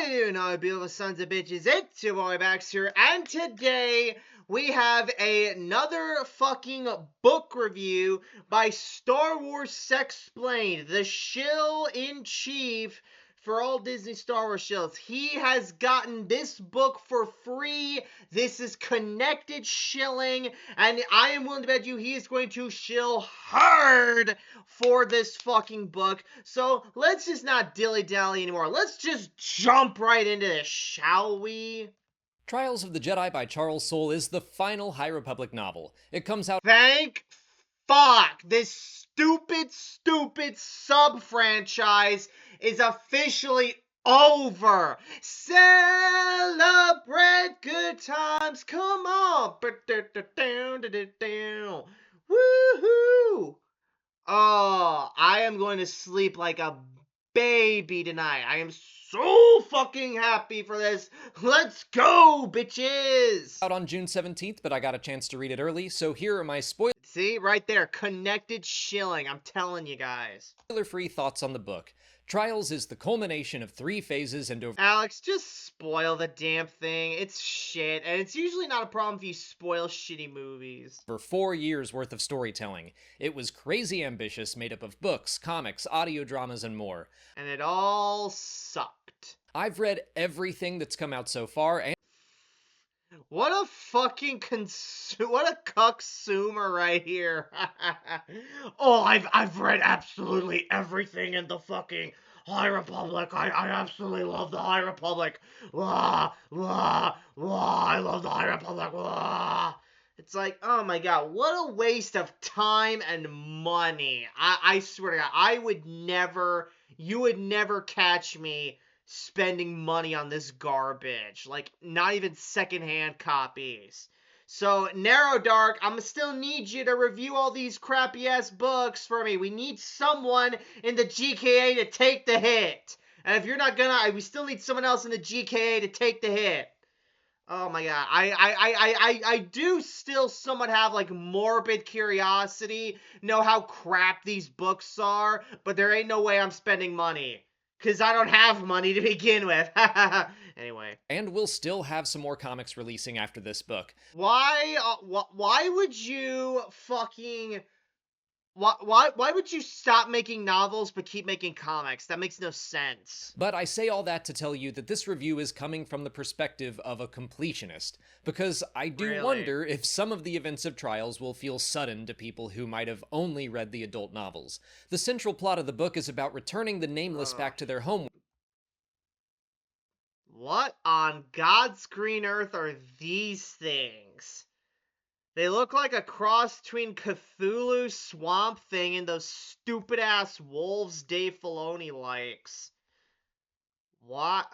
How you doing, all beautiful sons of bitches? It's your boy Backseater, and today we have another fucking book review by Star Wars Sexplained, the shill-in-chief for all Disney Star Wars shills. He has gotten this book for free. This is connected shilling, and I am willing to bet you he is going to shill hard for this fucking book. So let's just not dilly-dally anymore. Let's just jump right into this, shall we? Trials of the Jedi by Charles Soule is the final High Republic novel. It comes out Thank fuck. This stupid sub-franchise is officially over. Celebrate good times. Come on. Woohoo. Oh, I am going to sleep like a baby tonight. I am so fucking happy for this. Let's go, bitches. out on June 17th, but I got a chance to read it early, so here are my spoiler See, right there, connected shilling. I'm telling you guys. free thoughts on the book. Trials is the culmination of 3 phases and over Alex, just spoil the damn thing. It's shit, and it's usually not a problem if you spoil shitty movies. 4 years worth of storytelling. It was crazy ambitious, made up of books, comics, audio dramas, and more. And it all sucked. I've read everything that's come out so far, and What a fucking what a cucksumer right here. Oh, I've read absolutely everything in the fucking High Republic. I absolutely love the High Republic. I love the High Republic. It's like, oh my god, what a waste of time and money. I swear to god, you would never catch me spending money on this garbage. Like, not even secondhand copies. So, Narrow Dark, I'm still need you to review all these crappy-ass books for me. We need someone in the GKA to take the hit. And if you're not gonna, we still need someone else in the GKA to take the hit. Oh my god, I do still somewhat have, like, morbid curiosity, know how crap these books are, but there ain't no way I'm spending money. Because I don't have money to begin with. Anyway. and we'll still have some more comics releasing after this book. Why would you fucking... Why would you stop making novels but keep making comics? That makes no sense. But I say all that to tell you that this review is coming from the perspective of a completionist, because I do Really? wonder if some of the events of Trials will feel sudden to people who might have only read the adult novels. The central plot of the book is about returning the Nameless back to their home. What on God's green earth are these things? They look like a cross between Cthulhu, Swamp Thing, and those stupid-ass wolves Dave Filoni likes. What?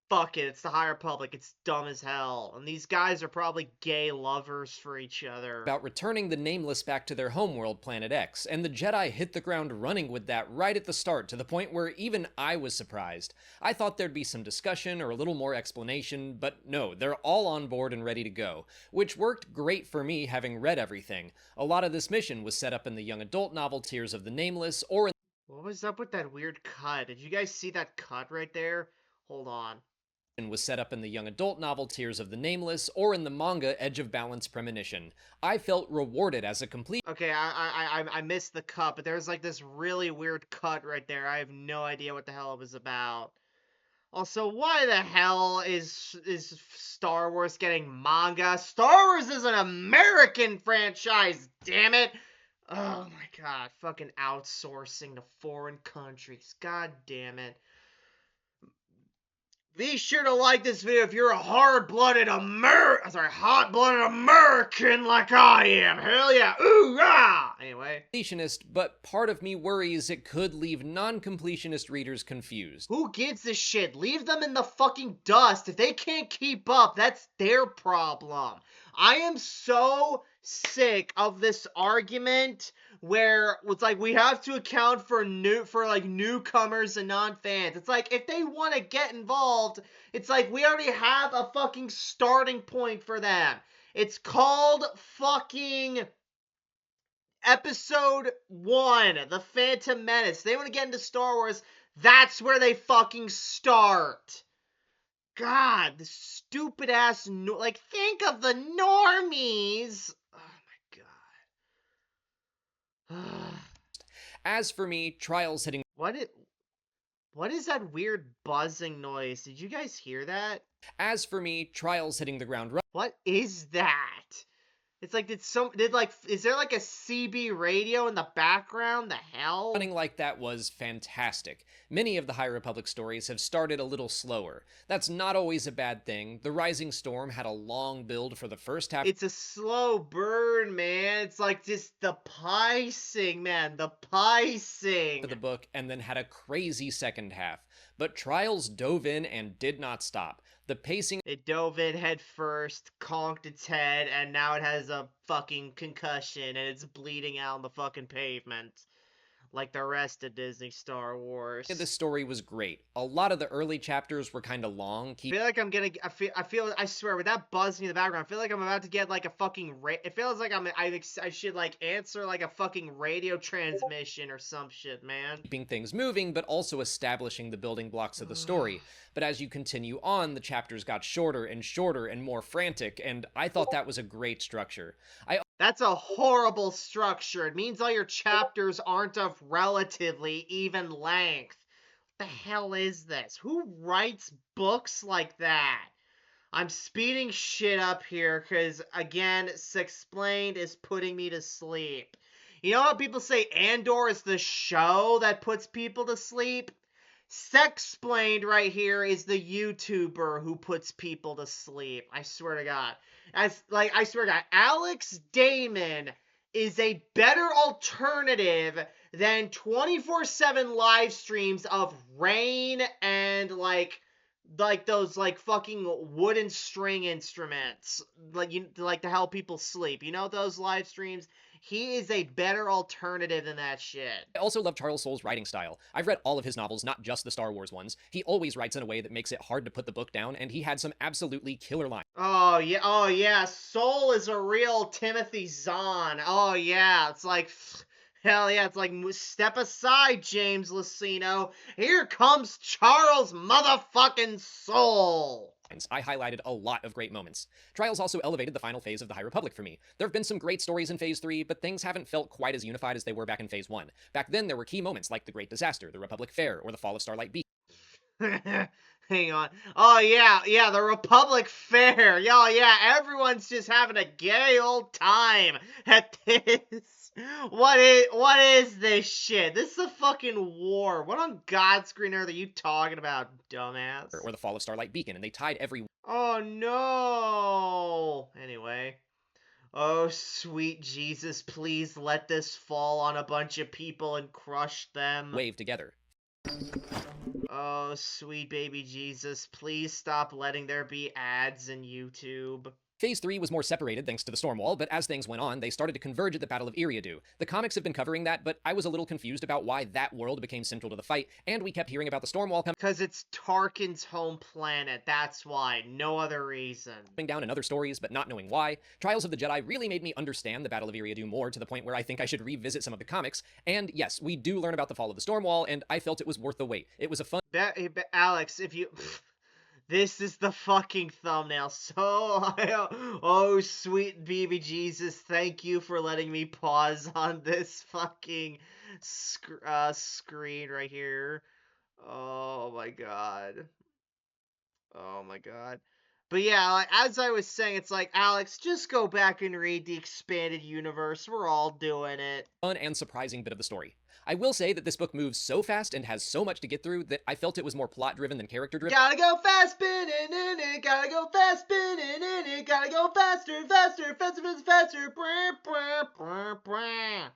Fuck it, it's the High Republic. It's dumb as hell. And these guys are probably gay lovers for each other. About returning the Nameless back to their homeworld, Planet X, and the Jedi hit the ground running with that right at the start, to the point where even I was surprised. I thought there'd be some discussion or a little more explanation, but no, they're all on board and ready to go, which worked great for me having read everything. A lot of this mission was set up in the young adult novel Tears of the Nameless, or in What was up with that weird cut? Did you guys see that cut right there? Hold on. was set up in the young adult novel Tears of the Nameless, or in the manga Edge of Balance Premonition. I felt rewarded as a complete Okay, I missed the cut, but there's like this really weird cut right there. I have no idea what the hell it was about. Also, why the hell is Star Wars getting manga? Star Wars is an American franchise, damn it! Oh my god, fucking outsourcing to foreign countries. God damn it. Be sure to like this video if you're a hot-blooded American like I am. Hell yeah. Ooh, ah! Anyway. completionist, but part of me worries it could leave non-completionist readers confused. Who gives a shit? Leave them in the fucking dust. If they can't keep up, that's their problem. I am so sick of this argument where it's like we have to account for newcomers and non-fans. It's like if they want to get involved, it's like we already have a fucking starting point for them. It's called fucking Episode 1, The Phantom Menace. They want to get into Star Wars. That's where they fucking start. God, the stupid ass like think of the normies. Oh my god. As for me, Trials hitting What is that weird buzzing noise? Did you guys hear that? As for me, Trials hitting the ground What is that? It's like is there like a CB radio in the background? The hell? running like that was fantastic. Many of the High Republic stories have started a little slower. That's not always a bad thing. The Rising Storm had a long build for the first half It's a slow burn, man. It's like just the pacing, man. The pacing. of the book and then had a crazy second half. But Trials dove in and did not stop. The pacing It dove in head first, conked its head, and now it has a fucking concussion and it's bleeding out on the fucking pavement. Like the rest of Disney Star Wars. of this story was great. A lot of the early chapters were kind of long. I feel like I'm gonna. I swear, with that buzzing in the background, I feel like I'm about to get like a fucking. It feels like I should like answer like a fucking radio transmission or some shit, man. Keeping things moving, but also establishing the building blocks of the story. But as you continue on, the chapters got shorter and shorter and more frantic, and I thought that was a great structure. That's a horrible structure. It means all your chapters aren't of relatively even length. What the hell is this? Who writes books like that? I'm speeding shit up here because, again, Sexplained is putting me to sleep. You know how people say Andor is the show that puts people to sleep? Sexplained right here is the YouTuber who puts people to sleep. I swear to God. I swear to God, Alex Damon is a better alternative than 24/7 live streams of Rain and like those like fucking wooden string instruments like to help people sleep. You know those live streams? He is a better alternative than that shit. I also love Charles Soule's writing style. I've read all of his novels, not just the Star Wars ones. He always writes in a way that makes it hard to put the book down, and he had some absolutely killer lines. Oh yeah, Soul is a real Timothy Zahn. Oh yeah, it's like hell yeah, it's like step aside, James Luceno. Here comes Charles motherfucking Soul. I highlighted a lot of great moments. Trials also elevated the final phase of the High Republic for me. There have been some great stories in Phase 3, but things haven't felt quite as unified as they were back in Phase 1. Back then, there were key moments like the Great Disaster, the Republic Fair, or the Fall of Starlight Beacon. Hang on. Oh yeah, the Republic Fair. Yeah, everyone's just having a gay old time at this. What is this shit? This is a fucking war. What on God's green earth are you talking about, dumbass? Or the Fall of Starlight Beacon, and they tied every Oh no. Anyway. Oh sweet Jesus, please let this fall on a bunch of people and crush them. wave together. Oh, sweet baby Jesus, please stop letting there be ads in YouTube. Phase 3 was more separated thanks to the Stormwall, but as things went on, they started to converge at the Battle of Eriadu. The comics have been covering that, but I was a little confused about why that world became central to the fight, and we kept hearing about the Stormwall Because it's Tarkin's home planet, that's why. No other reason. coming down in other stories, but not knowing why. Trials of the Jedi really made me understand the Battle of Eriadu more, to the point where I think I should revisit some of the comics. And yes, we do learn about the fall of the Stormwall, and I felt it was worth the wait. It was a fun Alex, if you... This is the fucking thumbnail. So, oh, sweet baby Jesus, thank you for letting me pause on this fucking screen right here. Oh my god. Oh my god. But yeah, like, as I was saying, it's like, Alex, just go back and read the expanded universe. We're all doing it. and surprising bit of the story. I will say that this book moves so fast and has so much to get through that I felt it was more plot-driven than character-driven. Gotta go fast spinning in it, gotta go fast spinning in it, gotta go faster, faster, faster, faster, faster. Brr, brr, brr, brr.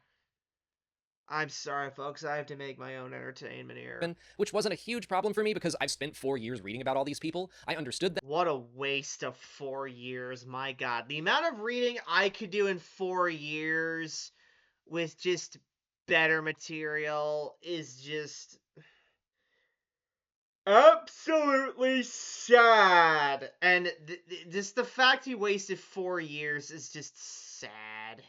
I'm sorry, folks. I have to make my own entertainment here. Which wasn't a huge problem for me because I've spent 4 years reading about all these people. I understood that. What a waste of 4 years. My god. The amount of reading I could do in 4 years with just better material is just absolutely sad. And just the fact he wasted 4 years is just sad.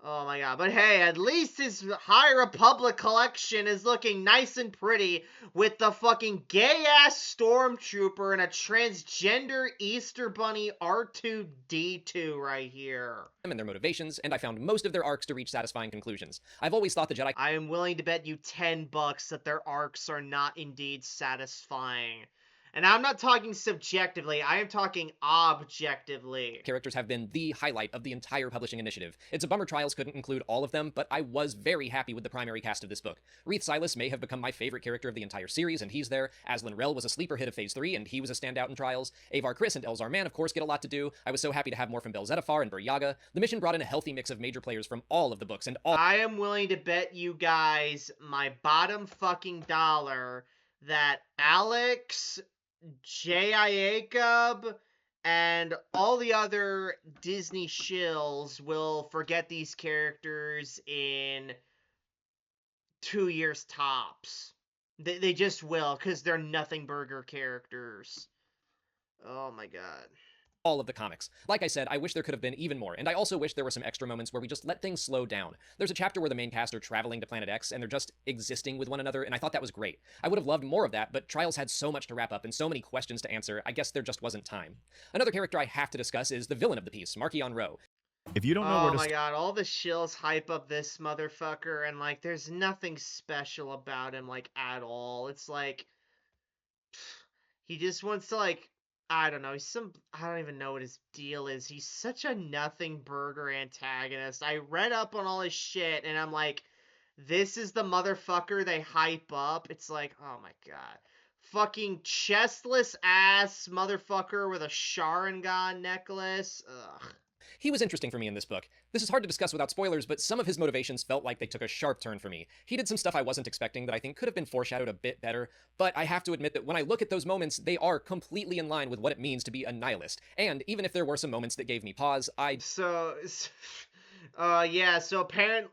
Oh my god. But hey, at least his High Republic collection is looking nice and pretty with the fucking gay ass stormtrooper and a transgender Easter Bunny R2D2 right here. And their motivations, and I found most of their arcs to reach satisfying conclusions. I've always thought the Jedi I am willing to bet you $10 that their arcs are not indeed satisfying. And I'm not talking subjectively, I am talking objectively. characters have been the highlight of the entire publishing initiative. It's a bummer Trials couldn't include all of them, but I was very happy with the primary cast of this book. Reith Silas may have become my favorite character of the entire series, and he's there. Aslan Rel was a sleeper hit of Phase 3, and he was a standout in Trials. Avar Kriss and Elzar Mann, of course, get a lot to do. I was so happy to have more from Bel Zettifar and Bur Yaga. The mission brought in a healthy mix of major players from all of the books, and all I am willing to bet you guys my bottom fucking dollar that Alex, J.I. Jacob, and all the other Disney shills will forget these characters in 2 years tops. They just will, because they're nothing burger characters. Oh my god. all of the comics. Like I said, I wish there could have been even more, and I also wish there were some extra moments where we just let things slow down. There's a chapter where the main cast are traveling to Planet X, and they're just existing with one another, and I thought that was great. I would have loved more of that, but Trials had so much to wrap up and so many questions to answer, I guess there just wasn't time. Another character I have to discuss is the villain of the piece, Marchion Ro. If you don't know where Oh to my god, all the shills hype up this motherfucker, and like, there's nothing special about him, like, at all. It's like, he just wants to, like, I don't know, I don't even know what his deal is. He's such a nothing burger antagonist. I read up on all his shit, and I'm like, this is the motherfucker they hype up. It's like, oh my god. Fucking chestless ass motherfucker with a Sharingan necklace. Ugh. He was interesting for me in this book. This is hard to discuss without spoilers, but some of his motivations felt like they took a sharp turn for me. He did some stuff I wasn't expecting that I think could have been foreshadowed a bit better, but I have to admit that when I look at those moments, they are completely in line with what it means to be a nihilist. And even if there were some moments that gave me pause, Yeah, so apparently,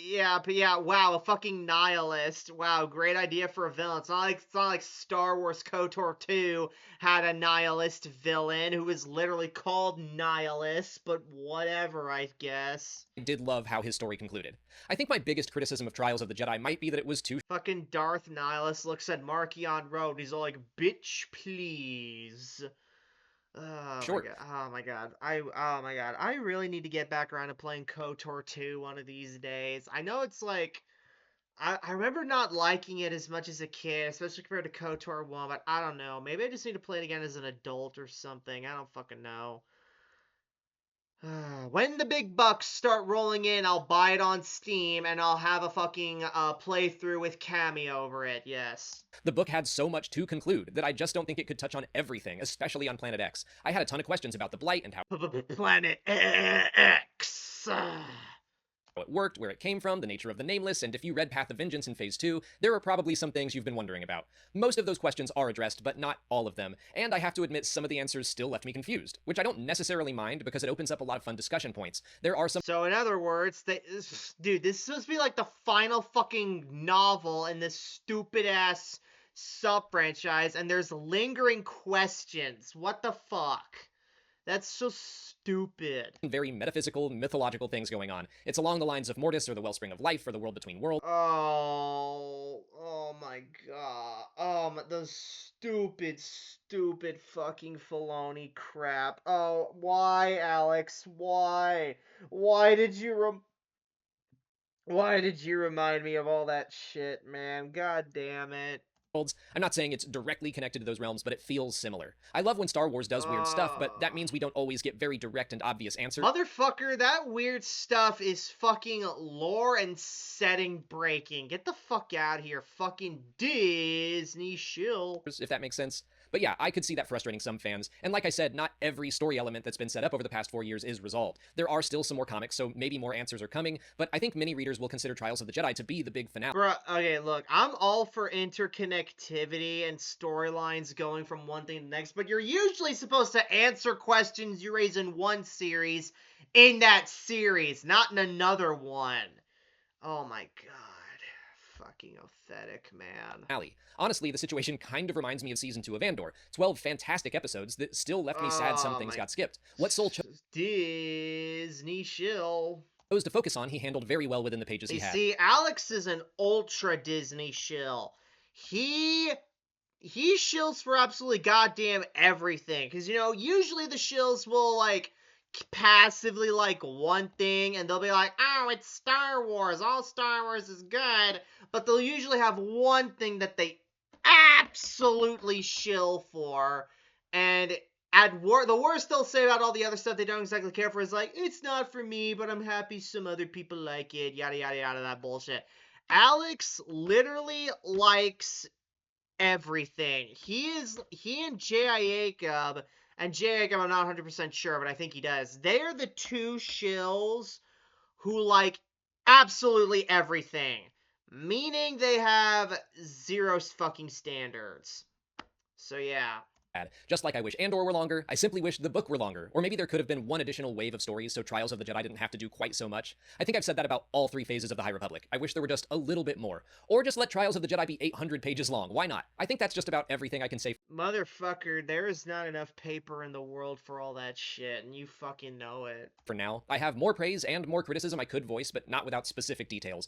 wow, a fucking nihilist. Wow, great idea for a villain. It's not like Star Wars KOTOR 2 had a nihilist villain who was literally called Nihilist, but whatever, I guess. I did love how his story concluded. I think my biggest criticism of Trials of the Jedi might be that it was too Fucking Darth Nihilist looks at Marchion Road, he's all like, bitch, please. Oh short. my god. Oh my god. Oh my god. I really need to get back around to playing KOTOR 2 one of these days. I know it's like I remember not liking it as much as a kid, especially compared to KOTOR 1, but I don't know. Maybe I just need to play it again as an adult or something. I don't fucking know. When the big bucks start rolling in, I'll buy it on Steam and I'll have a fucking playthrough with Cameo over it. Yes. The book had so much to conclude that I just don't think it could touch on everything, especially on Planet X. I had a ton of questions about the Blight and how Planet X. it worked, where it came from, the nature of the Nameless, and if you read Path of Vengeance in Phase 2, there are probably some things you've been wondering about. Most of those questions are addressed, but not all of them, and I have to admit some of the answers still left me confused, which I don't necessarily mind because it opens up a lot of fun discussion points. There are some So in other words, dude, this is supposed to be like the final fucking novel in this stupid ass sub-franchise, and there's lingering questions. What the fuck? That's so stupid. very metaphysical, mythological things going on. It's along the lines of Mortis or the Wellspring of Life or the World Between Worlds. Oh my god. Those stupid fucking Filoni crap. Oh, why, Alex? Why? Why did you remind me of all that shit, man? God damn it. I'm not saying it's directly connected to those realms, but it feels similar. I love when Star Wars does weird stuff, but that means we don't always get very direct and obvious answers. Motherfucker, that weird stuff is fucking lore and setting breaking. Get the fuck out of here, fucking Disney shill. If that makes sense. But yeah, I could see that frustrating some fans, and like I said, not every story element that's been set up over the past 4 years is resolved. There are still some more comics, so maybe more answers are coming, but I think many readers will consider Trials of the Jedi to be the big finale. Bruh, okay, look, I'm all for interconnectivity and storylines going from one thing to the next, but you're usually supposed to answer questions you raise in one series in that series, not in another one. Oh my god. Fucking pathetic, man. Honestly, the situation kind of reminds me of Season 2 of Andor. 12 fantastic episodes that still left me sad some things got skipped. What soul chose Disney shill. chose to focus on, he handled very well within the pages he You had. see, Alex is an ultra Disney shill. He shills for absolutely goddamn everything. Because, usually the shills will, like, passively like one thing, and they'll be like, oh, it's Star Wars. All Star Wars is good. But they'll usually have one thing that they absolutely shill for. And the worst they'll say about all the other stuff they don't exactly care for is like, it's not for me, but I'm happy some other people like it. Yada, yada, yada, that bullshit. Alex literally likes everything. He and J.I. Jacob, and J.I. Jacob I'm not 100% sure, but I think he does. They're the two shills who like absolutely everything. Meaning they have zero fucking standards. So yeah. Just like I wish Andor were longer, I simply wish the book were longer. Or maybe there could have been one additional wave of stories so Trials of the Jedi didn't have to do quite so much. I think I've said that about all 3 phases of the High Republic. I wish there were just a little bit more. Or just let Trials of the Jedi be 800 pages long. Why not? I think that's just about everything I can say. Motherfucker, there is not enough paper in the world for all that shit, and you fucking know it. For now, I have more praise and more criticism I could voice, but not without specific details.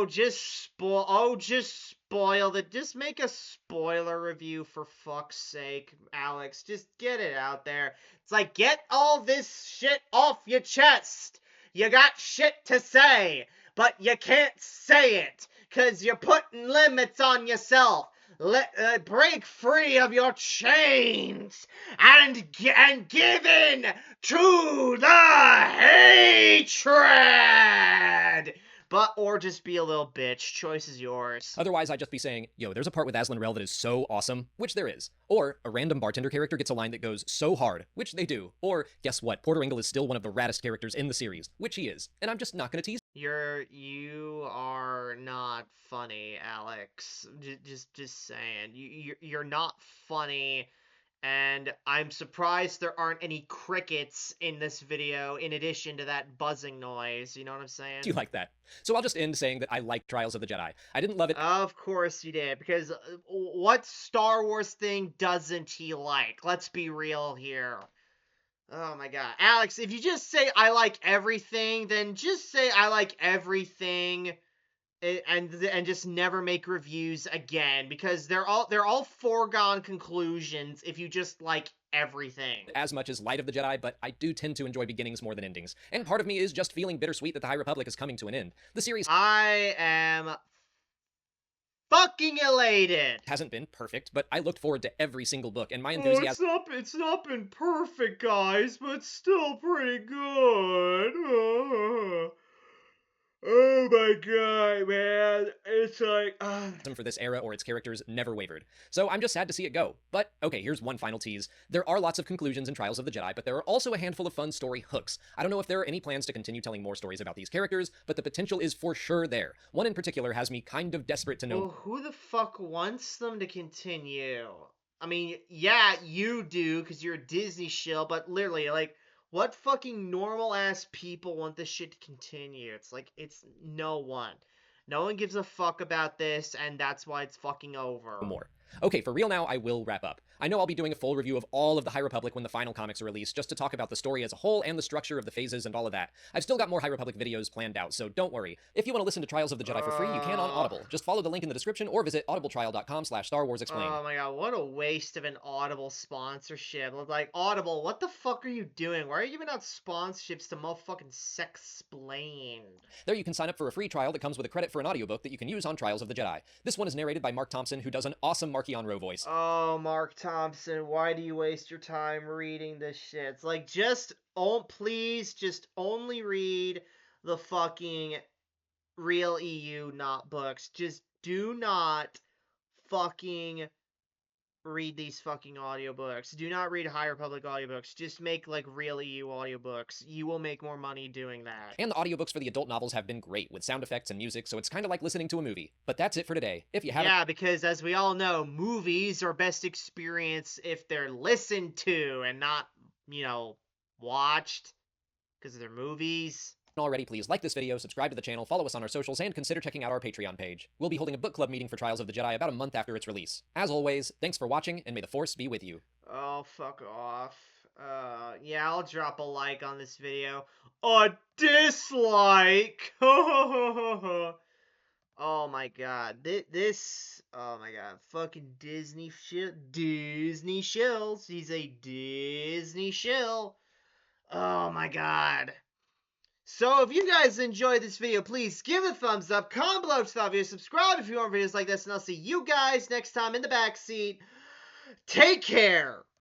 Just spoil it. Just make a spoiler review for fuck's sake, Alex. Just get it out there. It's like, get all this shit off your chest. You got shit to say, but you can't say it, cause you're putting limits on yourself. Break free of your chains and give in to the hatred. Or just be a little bitch. Choice is yours. Otherwise, I'd just be saying, yo, there's a part with Aslan Rel that is so awesome, which there is. Or a random bartender character gets a line that goes so hard, which they do. Or, guess what, Porter Engle is still one of the raddest characters in the series, which he is. And I'm just not gonna tease. You are not funny, Alex. Just saying. You're not funny. And I'm surprised there aren't any crickets in this video in addition to that buzzing noise. You know what I'm saying? Do you like that? So I'll just end saying that I like Trials of the Jedi. I didn't love it. Of course you did, because what Star Wars thing doesn't he like? Let's be real here. Oh my god. Alex, if you just say I like everything, then just say I like everything and just never make reviews again, because they're all foregone conclusions if you just like everything. As much as Light of the Jedi, but I do tend to enjoy beginnings more than endings. And part of me is just feeling bittersweet that the High Republic is coming to an end. The series I am fucking elated. Hasn't been perfect, but I looked forward to every single book, and my enthusiasm It's not been perfect, guys, but still pretty good. Oh my god, man. It's like... for this era or its characters never wavered. So I'm just sad to see it go. But, okay, here's one final tease. There are lots of conclusions in Trials of the Jedi, but there are also a handful of fun story hooks. I don't know if there are any plans to continue telling more stories about these characters, but the potential is for sure there. One in particular has me kind of desperate to know... Well, who the fuck wants them to continue? I mean, yeah, you do, because you're a Disney shill, but literally, like... What fucking normal-ass people want this shit to continue? It's like, it's no one. No one gives a fuck about this, and that's why it's fucking over. More. Okay, for real now, I will wrap up. I know I'll be doing a full review of all of the High Republic when the final comics are released, just to talk about the story as a whole and the structure of the phases and all of that. I've still got more High Republic videos planned out, so don't worry. If you want to listen to Trials of the Jedi for free, you can on Audible. Just follow the link in the description or visit audibletrial.com/StarWarsExplained. Oh my god, what a waste of an Audible sponsorship. Like, Audible, what the fuck are you doing? Why are you giving out sponsorships to motherfucking Sexplained? There you can sign up for a free trial that comes with a credit for an audiobook that you can use on Trials of the Jedi. This one is narrated by Mark Thompson, who does an awesome Markion Ro voice. Oh, Mark Thompson, why do you waste your time reading this shit? It's like, please, just only read the fucking Real EU, not books. Just do not fucking read these fucking audiobooks. Do not read High Republic audiobooks. Just make, like, Real EU audiobooks. You will make more money doing that. And the audiobooks for the adult novels have been great, with sound effects and music, so it's kind of like listening to a movie. But that's it for today. If you haven't... Yeah, because as we all know, movies are best experienced if they're listened to and not, watched, because they're movies. Already, please like this video, subscribe to the channel, follow us on our socials, and consider checking out our Patreon page. We'll be holding a book club meeting for Trials of the Jedi about a month after its release. As always, thanks for watching, and may the Force be with you. Oh, fuck off. Yeah, I'll drop a like on this video. A dislike! Oh my god. This, oh my god. Fucking Disney shit. Disney shills. He's a Disney shill. Oh my god. So if you guys enjoyed this video, please give it a thumbs up, comment below if you thought video, subscribe if you want videos like this, and I'll see you guys next time in the backseat. Take care!